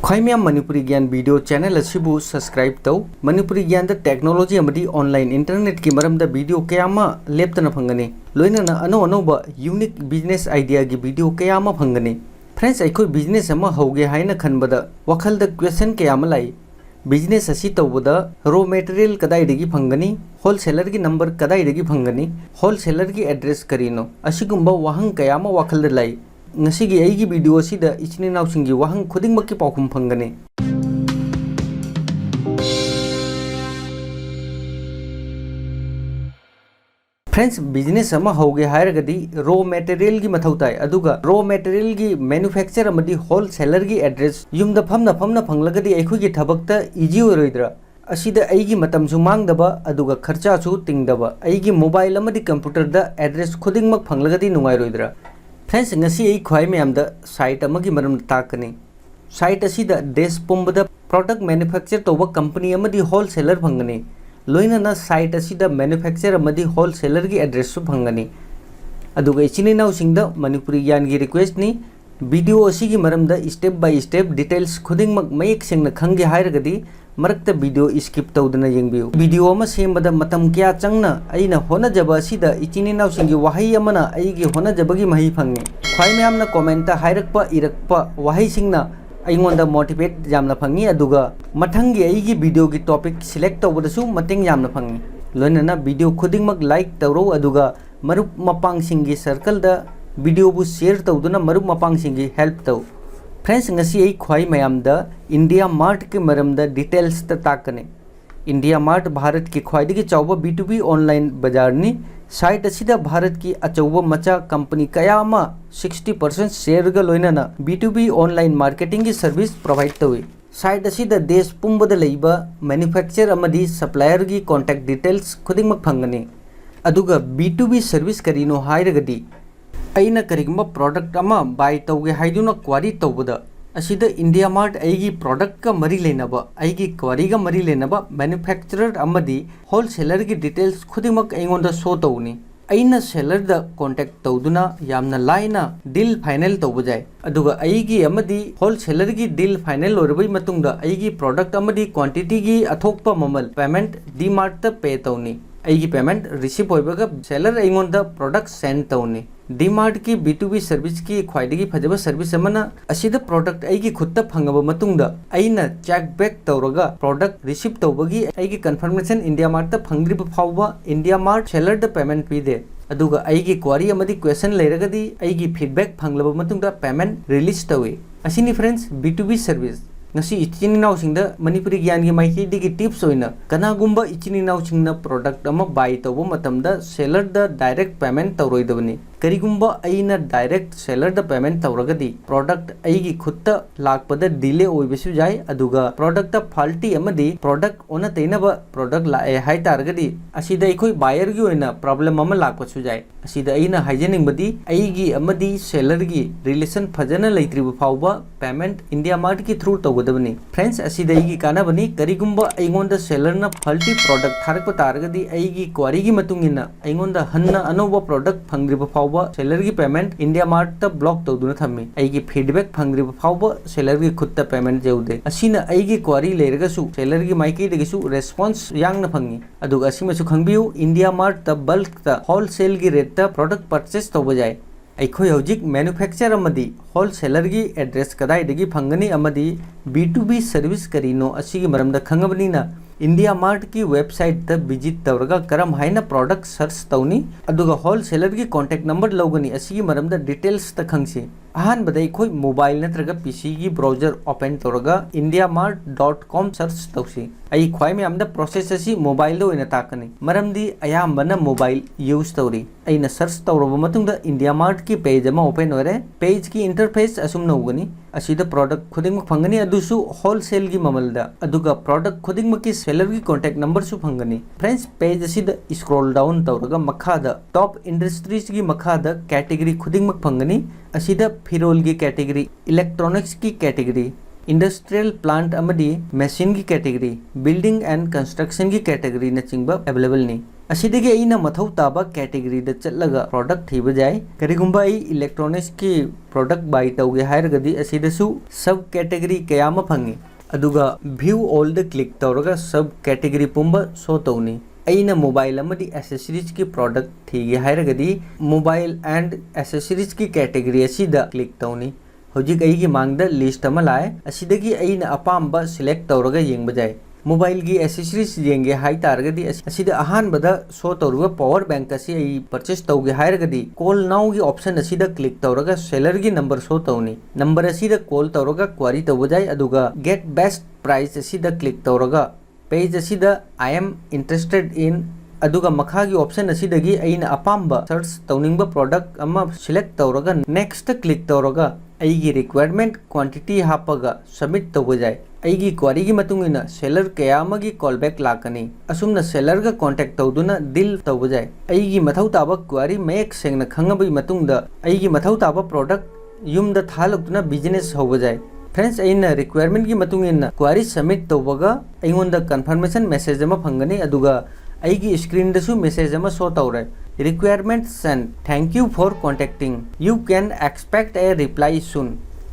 ख्वाइम मणिपुरी ज्ञान video channel असिबु subscribe तौ मणिपुरी ज्ञान टेक्नोलॉजी अमदी ऑनलाइन इंटरनेट की मरम वीडियो क्या लेप्तना फंगने लोइनना अनो अनोब यूनिक बिजनेस आइडिया की वीडियो क्या फंगने फ्रेंड्स अखोई बिजनेस हौगे हाइना खनबद वखलद क्वेश्चन क्या लाई बिजनेस असी तौबदा रॉ मटेरियल कदाइदगी फंगनी होलसेलर की नंबर कदाइदगी फंगनी होलसेलर की एड्रेस करीनो असिगुंबा वहंग क्या वखलद लाई ngasi aigi video asida ichini nausingi wahang khudingmakki paukhum phangane friends business हौगे हायरगदी रॉ मटेरियल की मथौ ताई अदुगा रॉ मटेरियल की मैन्युफैक्चर अमदी होलसेलर की एड्रेस युमदा फमना फंगलगदी अखोगी थबकता इजी ओइरोइद्रा असिदा अइगी मतमसु मांगदबा अदुगा खर्चासु तिंगदबा अइगी मोबाइल अमदी कंप्यूटर दा एड्रेस खुदिंगमक फंगलगदी नुंगाइरोइद्रा friends ngasi ei khwai mayam da site amagi maram takani site asida desh pumbada product manufacture toba company amadi wholesaler phangani loina na site asida manufacture amadi wholesaler gi address su phangani aduga ichini naw singda manipuri yan gi request ni video asigi maram da step by step details khuding mak mayek singna khange hairagadi मरक्ता video skip तौदना यंगबियु video अमा सेमबदा मतम क्या चंगना अइना होनजबा असिदा इचिनि नाउसिंगी वहाई अमना अइगी होनजबगी मही fungi ख्वाइ मयामना comment हाइरक्पा इरक्पा वहाई सिंगना अइंगोंदा motivate जामना fungi अदुगा मथंगी अइगी video की topic select तौबदसु मतेंग जामना fungi लोइनना video खुदिंगमक like तौरो अदुगा मरुप मपांग सिंगी circle दा वीडियो बु शेयर तौदना मरुप मपांग सिंगी हेल्प तौ friends ngasi ei khwai mayam da India mart के मरम दा डिटेल्स ता ताकने इंडिया मार्ट भारत की ख्वाइदगी चौबा B2B ऑनलाइन बाजार नि साइट असिदा भारत की अचौबा मचा कंपनी कयामा 60% शेयर गा लोइनना B2B ऑनलाइन मार्केटिंग की सर्विस प्रोवाइड तवे साइट असिदा देश पुंबदा लैबा मैन्युफैक्चर अमदी सप्लायर की कांटेक्ट डिटेल्स खुदिंगमक फंगने अदुगा B2B सर्विस करिनो हाइरगदी अइना करिगुंबा प्रोडक्ट अमा बाय तौगे हाइदुना क्वारी तौबदा असिदा इंडिया मार्ट अइगी प्रोडक्ट का मरी लेनबा अइगी क्वारी का मरी लेनबा मैन्युफैक्चरर अमदी होलसेलर की डिटेल्स खुदिमक अइंगोंदा शो तौनी अइना सेलर दा कांटेक्ट तौदुना यामना लाइना डील फाइनल तौब जाय अदुगा अइगी अमदी होलसेलर की डील फाइनल ओरबई मतुंगदा अइगी प्रोडक्ट अमदी क्वांटिटी की अथोकपा ममल पेमेंट डी मार्ट ता पे तौनी अइगी पेमेंट रिसीव होइबगा सेलर अइंगोंदा प्रोडक्ट सेंड तौनी डी मार्ट की B2B सर्विस की ख्वाइदगी फजबा सर्विस अमना असिदा प्रोडक्ट अइगी खुत्ता फंगबा मतुंगदा अइना चेक बैक तौरगा प्रोडक्ट रिसीव तौबगी अइगी कंफर्मेशन इंडिया मार्ट ता फंगद्रिब फावबा इंडिया मार्ट सेलर दा पेमेंट पीदे अदुगा अइगी क्वारी अमदी क्वेश्चन लेरगदी अइगी फीडबैक फंगलबा मतुंगदा पेमेंट रिलीज तवे असिनी friends B2B service ngasi ichini naw singda manipuri gyan gi maiki digi tips oina kana gumba ichini naw singna product ama buy tawbo matamda seller da direct payment tawroidabani karigumba aina direct seller da payment tawragadi product aigi khutta lakpada delay oibesu jai aduga product da faulty amadi product ona teinaba product la hai targadi asida ikoi buyer gi oina problem ama lakpasu jai asida aina hygienic badi aigi amadi seller gi relation phajana leitribu fawba payment india mart ki through तौगदबनी friends असिदगी कानबनी करिगुंबा अइगोंदा सेलरना faulty product थारक तारगदी अइगी query की मतुंगिना अइगोंदा हन्ना अनोबा प्रोडक्ट फंग्रिबा फावबा सेलर की पेमेंट इंडिया मार्ट ता ब्लॉक तौदुना थम्मी अइगी फीडबैक फंग्रिबा फावबा सेलर की खुत्ता पेमेंट जेउदे असिना अइगी क्वारी लेरगसु सेलर की माइकी दगिसु रेस्पॉन्स यांगना फंगी अदुगा असिमसु खंगबियु इंडिया मार्ट ता बल्क ता होलसेल की रेट ता प्रोडक्ट परचेस तौबा जाय अखोई हौजिक मैन्युफैक्चर अमदी होलसेलर की एड्रेस कदाइदगी फंगनी अमदी B2B सर्विस करीनो असिगी मरमदा खंगबनीना इंडिया मार्ट की वेबसाइट ता विजिट तौरगा करम हाइना प्रोडक्ट सर्च तौनी अदुगा होलसेलर की कांटेक्ट नंबर लौगनी असिगी मरमदा डिटेल्स ता खंगसी अहान बदai खोई मोबाइल नत्रगा PC की ब्राउजर ओपन तौरगा indiamart.com सर्च तौसी आई ख्वाइ में आमदा प्रोसेस असी मोबाइल दो इना ताकनी मरमदी अयामबना मोबाइल यूज तौरी अइना सर्च तौरबा मतुंगदा इंडिया मार्ट की पेज अमा ओपन होरे पेज की इंटरफेस असुमना उगनी असिदा प्रोडक्ट खुदिंग फंगनी अदुसु होलसेल की ममलदा अदुगा प्रोडक्ट खुदिंग की सेलर की कांटेक्ट नंबर सु फंगनी फ्रेंड्स पेज असिदा स्क्रॉल डाउन तौरगा मखादा टॉप इंडस्ट्रीज की मखादा कैटेगरी खुदिंग फंगनी असिदा फिरोल की कैटेगरी इलेक्ट्रॉनिक्स की कैटेगरी इंडस्ट्रियल प्लांट अमदी मशीन की कैटेगरी बिल्डिंग एंड कंस्ट्रक्शन की कैटेगरी न चिंगबा अवेलेबल नहीं असिदगी अइना मथौ ताबा कैटेगरी दा चलगा प्रोडक्ट थीबा जाय करिगुंबा आई इलेक्ट्रॉनिक्स की प्रोडक्ट बाय तौगे हायरगदी असिदसु सब कैटेगरी कयामा फंगे अदुगा व्यू ऑल द क्लिक तौरगा सब कैटेगरी पुंबा शो तौनी अइना मोबाइल अमदी एसेसरीज की प्रोडक्ट थीगे हायरगदी मोबाइल एंड एसेसरीज की कैटेगरी असिदा क्लिक तौनी हौजिक अइगी मांगदा लिस्ट अमा लाए असिदगी अइना अपाम्बा सिलेक्ट तौरगा येंगबा जाय मोबाइल की एसेसरीज येंगे हाई तारगदी असिदा अहानबदा शो तौरुगा पावर बैंक असी आई परचेस तौगे हायरगदी कॉल नाउ की ऑप्शन असिदा क्लिक तौरगा सेलर की नंबर शो तौनी नंबर असिदा कॉल तौरगा क्वारी तौबा जाय अदुगा गेट बेस्ट प्राइस असिदा क्लिक तौरगा पेज असिदा आई एम इंटरेस्टेड इन अदुगा मखा की ऑप्शन असिदगी अइना अपाम्बा सर्च तौनिंगबा प्रोडक्ट अमा सिलेक्ट तौरगा नेक्स्ट क्लिक तौरगा अइगी रिक्वायरमेंट क्वांटिटी हापगा सबमिट तौबा जाय अइगी क्वारी की मतुंगिना सेलर कयामगी कॉलबैक लाकनी असुमना सेलर का कांटेक्ट तौदुना डील तौबा जाय अइगी मथौ ताबा क्वारी मेक सेंगना खंगबई मतुंगदा अइगी मथौ ताबा प्रोडक्ट युमदा थालुकना बिजनेस होबा जाय फ्रेंड्स अइना रिक्वायरमेंट की मतुंगिना क्वारी सबमिट तौबगा अइगोंदा कंफर्मेशन मैसेज अमा फंगनी अदुगा अइगी स्क्रीन दसु मैसेज अमा show तौरे requirements and thank you for contacting you can expect a reply soon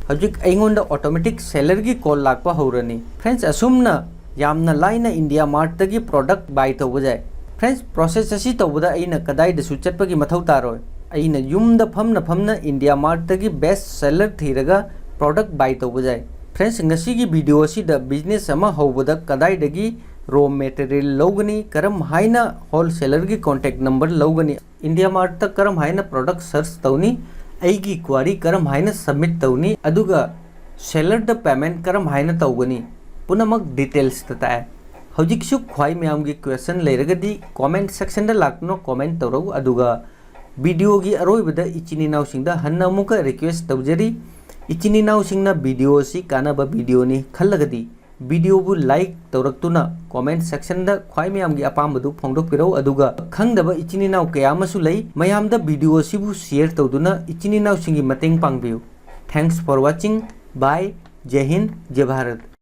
हजिक अइगोंदा ऑटोमेटिक सेलर की कॉल लाकपा होरनी फ्रेंड्स असुमना यामना लाइना इंडिया मार्ट तगी प्रोडक्ट बाय तौबा जाय फ्रेंड्स प्रोसेस असी तौबदा अइना कदाइदसु चटपगी मथौ तारोय अइना युमदा फमना इंडिया मार्ट तगी बेस्ट सेलर थीरगा प्रोडक्ट बाय तौबा जाय फ्रेंड्स ngasi की वीडियो असिदा बिजनेस अमा होबदा कदाइदगी रॉ मटेरियल लौगनी करम हाइना होलसेलर की कॉन्टेक्ट नंबर लौगनी इंडिया मार्ट तक करम हाइना प्रोडक्ट सर्च तौनी अइगी क्वारी करम हाइना सबमिट तौनी अदुगा सेलर द पेमेंट करम हाइना तौगनी पुनमक डिटेल्स तताय हौजिकसु ख्वाई म्याम की क्वेश्चन लेरगदी कमेंट सेक्शन द लाक्नो कमेंट तौरौ अदुगा वीडियो की अरोइबदा इचिनिनाउ सिंगदा हन्ना अमुका रिक्वेस्ट तौजरी इचिनिनाउ सिंगना वीडियो सी कानाबा वीडियो नि खल्लगदी वीडियो बु लाइक तौरक्तुना कमेंट सेक्शन द ख्वाई म्याम की अपामबदु फोंदोकपिरौ अदुगा खंगदबा इचिनिनाउ कयामसु लई मयाम द वीडियो सिबु share तौदुना इचिनिनाउ सिंगी मतेंग पांगबियु thanks for watching bye जय हिंद जय भारत।